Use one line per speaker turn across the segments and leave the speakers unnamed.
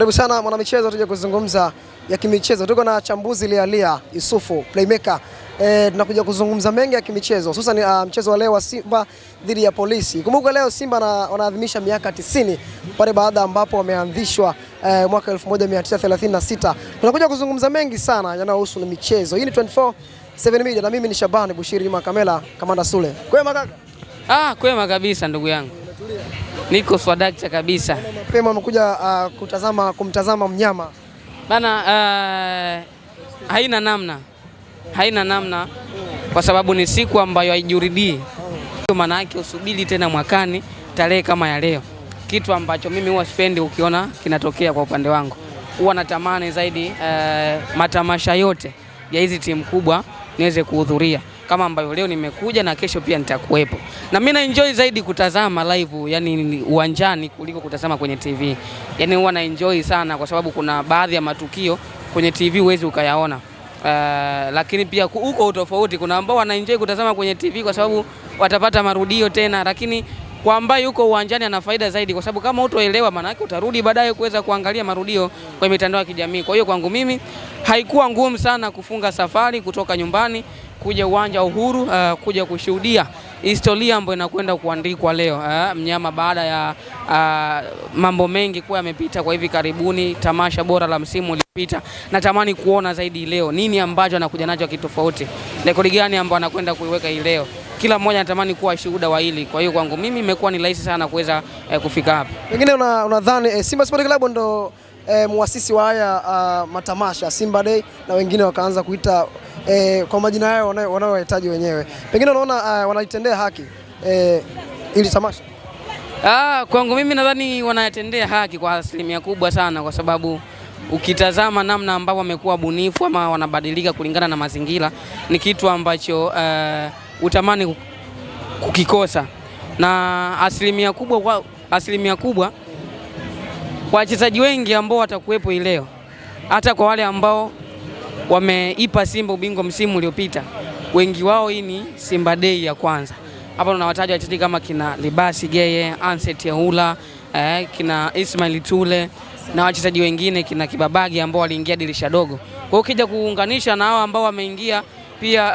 Karibu sana mwanamichezo, tuje kuzungumza ya kimichezo. Tuko na chambuzi Lia Yusufu playmaker. Tunakuja kuzungumza mengi ya kimichezo, hususan mchezo wa leo wa Simba dhidi ya Polisi. Kumbuka leo Simba wanaadhimisha miaka 90 pale baada ambapo wameanzishwa mwaka 1936. Tunakuja kuzungumza mengi sana yanayohusu michezo. Hii ni 24/7 Media na mimi ni Shabani Bushiri nyuma kamera Kamanda Sule. Kwema kaka?
Kwema kabisa ndugu yangu. Niko swadakta kabisa.
Mapema umekuja kumtazama mnyama.
Bana, haina namna kwa sababu ni siku ambayo haijuridii. Maana yake usubiri tena mwakani tarehe kama ya leo. Kitu ambacho mimi huwa sipendi ukiona kinatokea kwa upande wangu. Huwa natamani zaidi matamasha yote ya hizi timu kubwa niweze kuhudhuria, kama ambayo leo nimekuja na kesho pia nitakuwepo. Na mimi na enjoy zaidi kutazama live, yani uwanjani, kuliko kutazama kwenye TV. Yani huwa na enjoy sana kwa sababu kuna baadhi ya matukio kwenye TV huwezi ukayaona. Lakini pia huko utofauti, kuna ambao wana enjoy kutazama kwenye TV kwa sababu watapata marudio tena, lakini kwa ambaye yuko uwanjani ana faida zaidi kwa sababu kama utoelewa maana yake utarudi baadaye kuweza kuangalia marudio kwa mitandao ya kijamii. Kwa hiyo kwangu mimi haikuwa ngumu sana kufunga safari kutoka nyumbani kuja uwanja Uhuru, kuja kushuhudia historia ambayo inakwenda kuandikwa leo. Mnyama baada ya mambo mengi kuwa yamepita kwa hivi karibuni, tamasha bora la msimu uliopita, natamani kuona zaidi leo nini ambacho anakuja nacho kitofauti. Rekodi gani ambayo anakwenda kuiweka hii leo. Kila mmoja anatamani kuwa shuhuda wa hili. Kwa hiyo kwangu mimi imekuwa ni rahisi sana kuweza kufika hapa.
Wengine unadhani Simba Sport Club ndo muasisi wa haya matamasha Simba Day, na wengine wakaanza kuita kwa majina yao wanayohitaji wenyewe. Pengine unaona wanaitendea haki ili tamasha?
Kwangu mimi nadhani wanayatendea haki kwa asilimia kubwa sana, kwa sababu ukitazama namna ambao wamekuwa bunifu ama wanabadilika kulingana na mazingira, ni kitu ambacho utamani kukikosa. Na asilimia kubwa wachezaji wengi ambao watakuwepo leo, hata kwa wale ambao wameipa Simba ubingwa msimu uliopita, wengi wao hii ni Simba Day ya kwanza. Hapa tunawataja wachezaji kama kina Libasi Geye, Anset Yaula, kina Ismail Tule na wachezaji wengine kina Kibabagi ambao waliingia dirisha dogo. Kwa hiyo ukija kuunganisha na hao ambao wameingia pia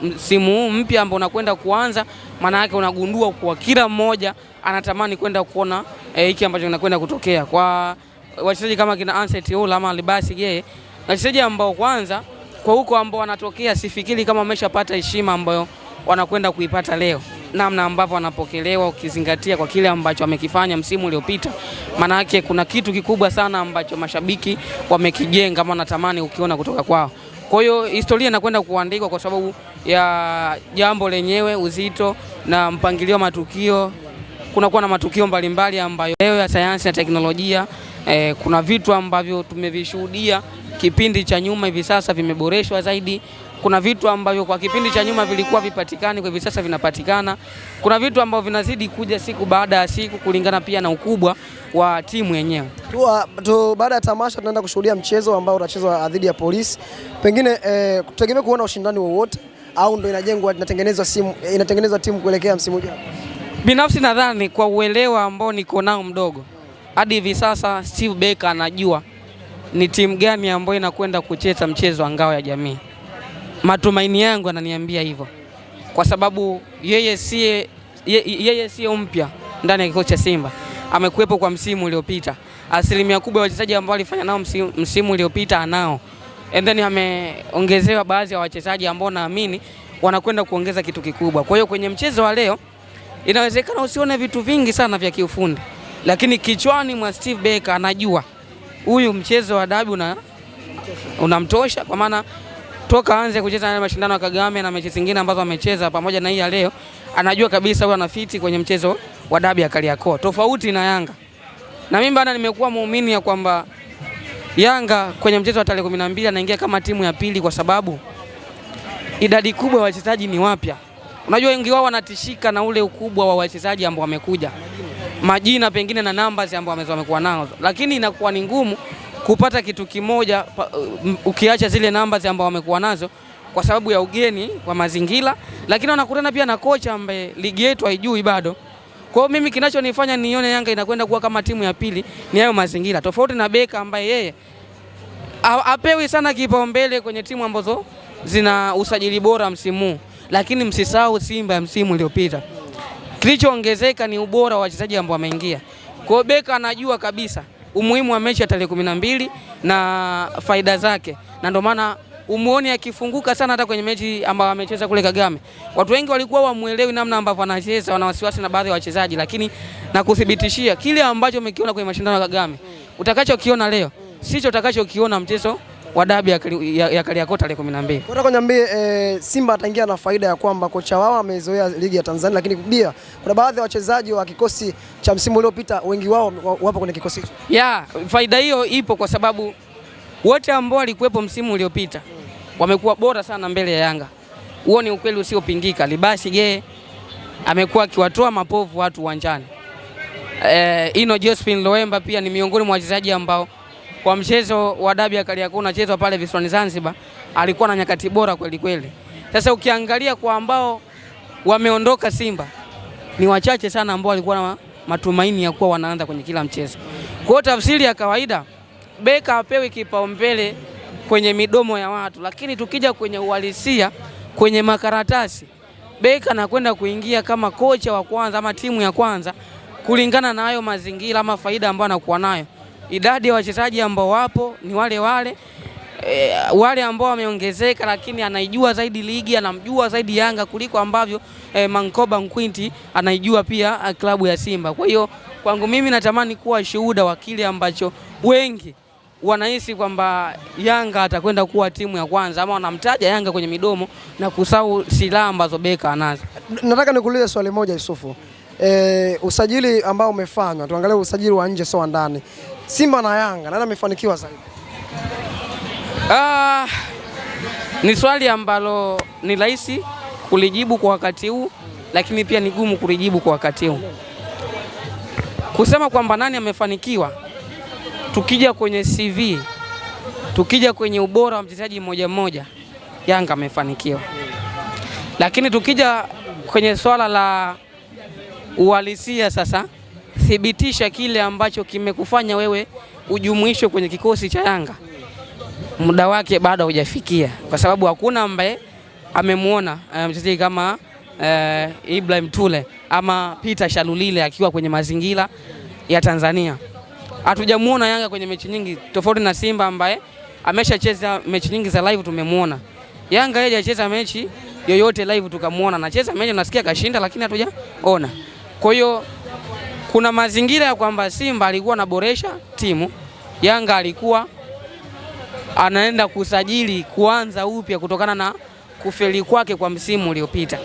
msimu mpya ambao unakwenda kuanza, maana yake unagundua kwa kila mmoja anatamani kwenda kuona hiki ambacho kinakwenda kutokea. Kwa wachezaji kama kina Anset Yaula ama Libasi Geye, wachezaji ambao kwanza kwa huko ambao wanatokea sifikiri kama wameshapata heshima ambayo wanakwenda kuipata leo, namna ambavyo wanapokelewa ukizingatia kwa kile ambacho wamekifanya msimu uliopita. Maana yake kuna kitu kikubwa sana ambacho mashabiki wamekijenga kama wanatamani ukiona kutoka kwao. Kwa hiyo historia inakwenda kuandikwa kwa sababu ya jambo lenyewe, uzito na mpangilio wa matukio. Kunakuwa na matukio mbalimbali ambayo leo ya sayansi na teknolojia, kuna vitu ambavyo tumevishuhudia kipindi cha nyuma hivi sasa vimeboreshwa zaidi. Kuna vitu ambavyo kwa kipindi cha nyuma vilikuwa vipatikani kwa hivi sasa vinapatikana. Kuna vitu ambavyo vinazidi kuja siku baada ya siku kulingana pia na ukubwa wa timu yenyewe.
Baada ya tamasha tunaenda kushuhudia mchezo ambao utachezwa dhidi ya Polisi. Pengine tutegemea kuona ushindani wowote au ndo inatengenezwa timu kuelekea msimu ujao?
Binafsi nadhani kwa uelewa ambao niko nao mdogo, hadi hivi sasa Steve Barker anajua ni timu gani ambayo inakwenda kucheza mchezo wa ngao ya jamii. Matumaini yangu ananiambia hivyo, kwa sababu yeye si mpya ndani ya kikosi cha Simba. Amekuepo kwa msimu uliopita. Asilimia kubwa ya wachezaji ambao alifanya nao msimu uliopita anao. And then ameongezewa baadhi ya wachezaji ambao naamini wanakwenda kuongeza kitu kikubwa. Kwa hiyo kwenye mchezo wa leo inawezekana usione vitu vingi sana vya kiufundi, lakini kichwani mwa Steve Barker anajua huyu mchezo wa dabi unamtosha, kwa maana toka aanze kucheza na mashindano ya Kagame na mechi zingine ambazo amecheza pamoja na hii ya leo, anajua kabisa huyu anafiti kwenye mchezo wa dabi ya Kariakoo, tofauti na Yanga. Na mimi bado nimekuwa muumini ya kwamba Yanga kwenye mchezo wa tarehe 12 anaingia kama timu ya pili, kwa sababu idadi kubwa ya wachezaji ni wapya. Unajua wengi wao wanatishika na ule ukubwa wa wachezaji ambao wamekuja, majina pengine na numbers ambao wamekuwa nao, lakini inakuwa ni ngumu kupata kitu kimoja ukiacha zile numbers ambao wamekuwa nazo kwa sababu ya ugeni wa mazingira, lakini wanakutana pia na kocha ambaye ligi yetu haijui bado. Kwa Kwa hiyo mimi kinachonifanya nione Yanga inakwenda kuwa kama timu ya pili ni hayo mazingira. Tofauti na Beka ambaye yeye apewi sana kipaumbele kwenye timu ambazo zina usajili bora msimu. Lakini msisahau Simba ya msimu uliopita. Kilichoongezeka ni ubora wa wachezaji ambao wameingia. Kwa hiyo Beka anajua kabisa umuhimu wa mechi ya tarehe 12 na faida zake. Na ndio maana umuone akifunguka sana hata kwenye mechi ambayo amecheza kule Kagame. Watu wengi walikuwa wamuelewi namna ambavyo anacheza, wana wasiwasi na baadhi ya wachezaji, lakini na kuthibitishia kile ambacho umekiona kwenye mashindano ya Kagame, utakachokiona leo sicho utakachokiona mchezo wa dabi ya Kariakoo tarehe 12.
Nataka niambie Simba ataingia na faida ya kwamba kocha wao amezoea ligi ya Tanzania, lakini pia kuna baadhi ya wachezaji wa kikosi cha msimu uliopita wengi wao wapo kwenye kikosi hicho.
Faida hiyo ipo kwa sababu wote ambao walikuwepo msimu uliopita wamekuwa bora sana mbele ya Yanga. Huo ni ukweli usiopingika. Libasi Geye amekuwa akiwatoa mapovu watu uwanjani. Ino Josephine Loemba pia ni miongoni mwa wachezaji ambao kwa mchezo wa dabi ya Kariakoo unachezwa pale visiwani Zanzibar alikuwa na nyakati bora kweli kweli. Sasa ukiangalia kwa ambao wameondoka Simba ni wachache sana ambao walikuwa na matumaini ya kuwa wanaanza kwenye kila mchezo. Kwa hiyo tafsiri ya kawaida Beka apewi kipaumbele kwenye midomo ya watu, lakini tukija kwenye uhalisia, kwenye makaratasi, Beka anakwenda kuingia kama kocha wa kwanza ama timu ya kwanza kulingana na hayo mazingira ama faida ambayo anakuwa nayo. Idadi ya wachezaji ambao wapo ni wale ambao wameongezeka, lakini anaijua zaidi ligi, anamjua zaidi Yanga kuliko ambavyo Mankoba Nkwinti anaijua pia klabu ya Simba. Kwa hiyo kwangu mimi natamani kuwa shuhuda wa kile ambacho wengi wanahisi kwamba Yanga atakwenda kuwa timu ya kwanza ama wanamtaja Yanga kwenye midomo na kusahau silaha ambazo Beka anazo.
Nataka nikuulize swali moja Yusufu. Usajili ambao umefanywa, tuangalie usajili wa nje sio wa ndani. Simba na Yanga nani amefanikiwa zaidi?
Ni swali ambalo ni rahisi kulijibu kwa wakati huu, lakini pia ni gumu kulijibu kwa wakati huu. Kusema kwamba nani amefanikiwa, tukija kwenye CV, tukija kwenye ubora wa mchezaji mmoja mmoja, Yanga amefanikiwa. Lakini tukija kwenye swala la uhalisia sasa, thibitisha kile ambacho kimekufanya wewe ujumuishwe kwenye kikosi cha Yanga. Muda wake bado hujafikia kwa sababu hakuna ambaye amemuona mchezaji kama Ibrahim Tule ama Peter Shalulile akiwa kwenye mazingira ya Tanzania. Hatujamuona Yanga kwenye mechi nyingi, tofauti na Simba ambaye ameshacheza mechi nyingi za live tumemuona. Yanga yeye hajacheza mechi yoyote live tukamuona, anacheza mechi nasikia kashinda lakini hatujaona. Kwa hiyo kuna mazingira ya kwamba Simba alikuwa anaboresha timu, Yanga alikuwa anaenda kusajili kuanza upya kutokana na kufeli kwake kwa msimu uliopita.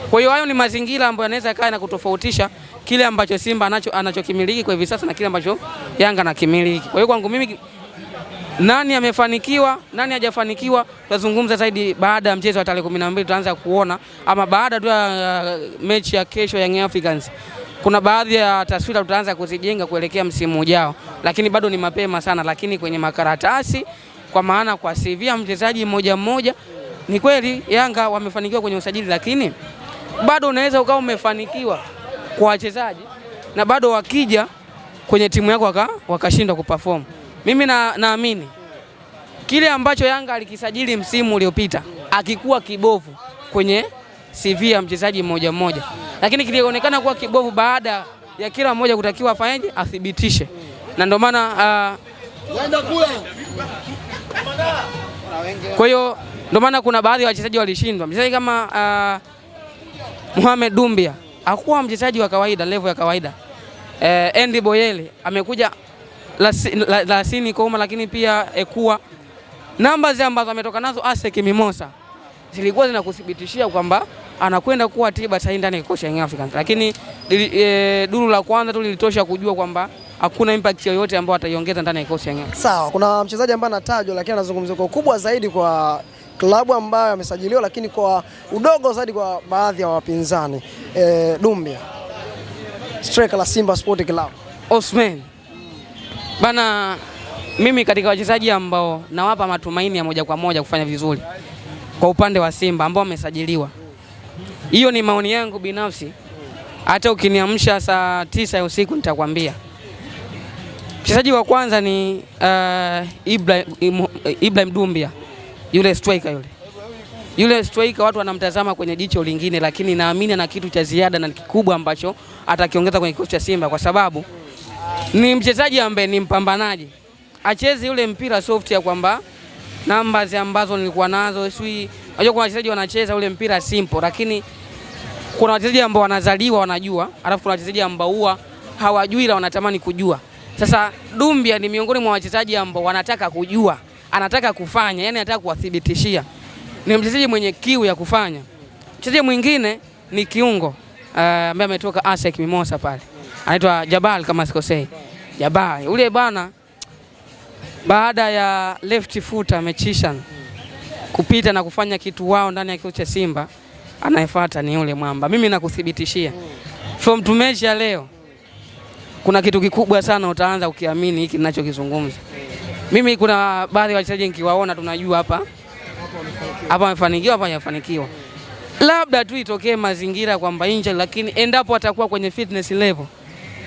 Kwa hiyo hayo ni mazingira ambayo yanaweza kaa na kutofautisha kile ambacho Simba anachokimiliki kwa hivi sasa na kile ambacho Yanga anakimiliki. Kwa hiyo kwangu mimi nani amefanikiwa, nani hajafanikiwa tutazungumza zaidi baada ya mchezo wa tarehe 12 tutaanza kuona, ama baada tu ya mechi ya kesho Young Africans. Kuna baadhi ya taswira tutaanza kuzijenga kuelekea msimu ujao, lakini bado ni mapema sana. Lakini kwenye makaratasi, kwa maana kwa CV ya mchezaji mmoja mmoja, ni kweli Yanga wamefanikiwa kwenye usajili, lakini bado unaweza ukawa umefanikiwa kwa wachezaji na bado wakija kwenye timu yako wakashindwa kuperform. Mimi naamini kile ambacho Yanga alikisajili msimu uliopita akikuwa kibovu kwenye CV ya mchezaji mmoja mmoja, lakini kilionekana kuwa kibovu baada ya kila mmoja kutakiwa afanyaje, athibitishe. Na ndio maana kwa hiyo ndio maana kuna baadhi ya wachezaji walishindwa. Mchezaji kama Mohamed Dumbia hakuwa mchezaji wa kawaida, level ya kawaida. Andy Boyele amekuja Lasini Koma, lakini pia kuwa numbers ambazo ametoka nazo Asek Mimosa zilikuwa zinakuthibitishia kwamba anakwenda kuwa tiba sahihi ndani ya kikosi cha Young Africans. Lakini duru la kwanza tu lilitosha kujua kwamba hakuna impact yoyote ambayo ataiongeza ndani ya kikosi cha Young Africans. Sawa,
kuna mchezaji ambaye anatajwa lakini anazungumzwa kwa ukubwa zaidi kwa klabu ambayo amesajiliwa, lakini kwa udogo zaidi kwa baadhi ya wapinzani. Dumbia, striker la Simba Sport Club.
Osman bana, mimi katika wachezaji ambao nawapa matumaini ya moja kwa moja kufanya vizuri kwa upande wa Simba ambao wamesajiliwa, hiyo ni maoni yangu binafsi, hata ukiniamsha saa 9 ya usiku nitakwambia. Mchezaji wa kwanza ni Ibrahim Dumbia, yule striker yule striker watu wanamtazama kwenye jicho lingine, lakini naamini ana kitu cha ziada na kikubwa ambacho atakiongeza kwenye kikosi cha Simba, kwa sababu ni mchezaji ambaye ni mpambanaji. Acheze yule mpira soft ya kwamba numbers ambazo nilikuwa nazo, unajua kuna wachezaji wanacheza ule mpira simple, lakini kuna wachezaji ambao wanazaliwa wanajua, alafu kuna wachezaji ambao huwa hawajui ila wanatamani kujua. Sasa Dumbia ni miongoni mwa wachezaji ambao wanataka kujua, anataka kufanya, yani anataka kuwathibitishia. Ni mchezaji mwenye kiu ya kufanya. Mchezaji mwingine ni kiungo ambaye ametoka ASEC Mimosa pale. Anaitwa Jabal kama sikosei. Jabal. Yule bwana baada ya left foot magician kupita na kufanya kitu wao ndani ya kikosi cha Simba, anayefuata ni yule mwamba. Mimi nakuthibitishia from to match ya leo kuna kitu kikubwa sana utaanza ukiamini hiki ninachokizungumza. Mimi kuna baadhi ya wachezaji nikiwaona tunajua hapa amefanikiwa, hapa hajafanikiwa. Labda tu itokee mazingira kwamba injury, lakini endapo atakuwa kwenye fitness level,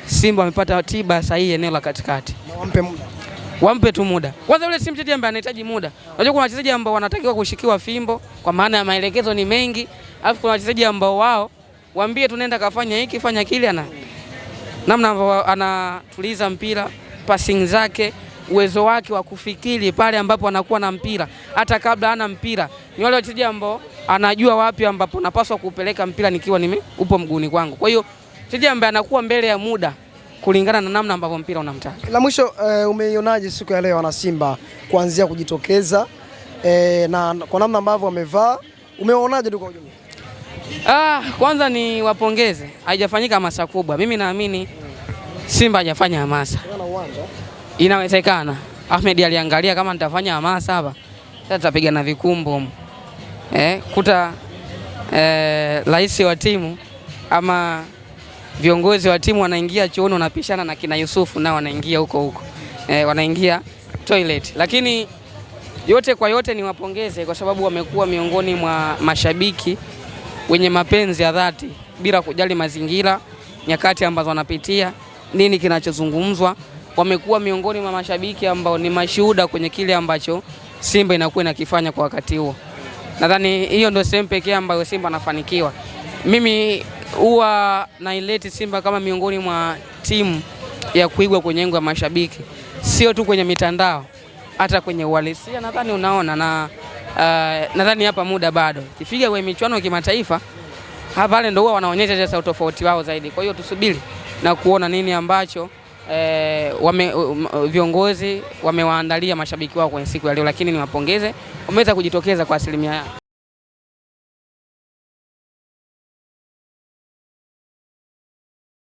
Simba amepata tiba sahihi eneo la katikati. Wampe tu muda. Kwanza yule si mchezaji ambaye anahitaji muda. Unajua kuna wachezaji ambao wanatakiwa kushikiwa fimbo kwa maana ya maelekezo ni mengi, alafu kuna wachezaji ambao wao waambie tunaenda kafanya hiki, fanya kile, namna ambao anatuliza mpira, passing zake, uwezo wake wa kufikiri pale ambapo anakuwa na mpira hata kabla hana mpira. Ni wale wachezaji ambao anajua wapi ambapo napaswa kupeleka mpira nikiwa upo mguuni kwangu. Kwa hiyo mchezaji ambaye anakuwa mbele ya muda kulingana na namna ambavyo mpira unamtaka.
La mwisho, umeionaje siku ya leo wana Simba kuanzia kujitokeza na kwa namna ambavyo wamevaa? Umeonaje tu kwa ujumla?
Kwanza ni wapongeze. Haijafanyika hamasa kubwa. Mimi naamini Simba hajafanya hamasa. Inawezekana Ahmed aliangalia kama nitafanya hamasa hapa sasa tutapigana vikumbo. Kuta rais wa timu ama viongozi wa timu wanaingia chooni, wanapishana na kina Yusufu nao wanaingia huko wanaingia toilet. Lakini yote kwa yote ni wapongeze kwa sababu wamekuwa miongoni mwa mashabiki wenye mapenzi ya dhati bila kujali mazingira, nyakati ambazo wanapitia, nini kinachozungumzwa. Wamekuwa miongoni mwa mashabiki ambao ni mashuhuda kwenye kile ambacho Simba inakuwa inakifanya kwa wakati huo. Nadhani hiyo ndio sehemu pekee ambayo Simba anafanikiwa. Mimi huwa naileti Simba kama miongoni mwa timu ya kuigwa kwenye engo ya mashabiki, sio tu kwenye mitandao, hata kwenye uhalisia. Nadhani unaona na nadhani hapa muda bado. Kifika kwenye michuano ya kimataifa, hapa pale ndio huwa wanaonyesha sasa utofauti wao zaidi. Kwa hiyo tusubiri na kuona nini ambacho viongozi wamewaandalia mashabiki wao kwenye siku ya leo, lakini niwapongeze, wameweza kujitokeza kwa asilimia yao.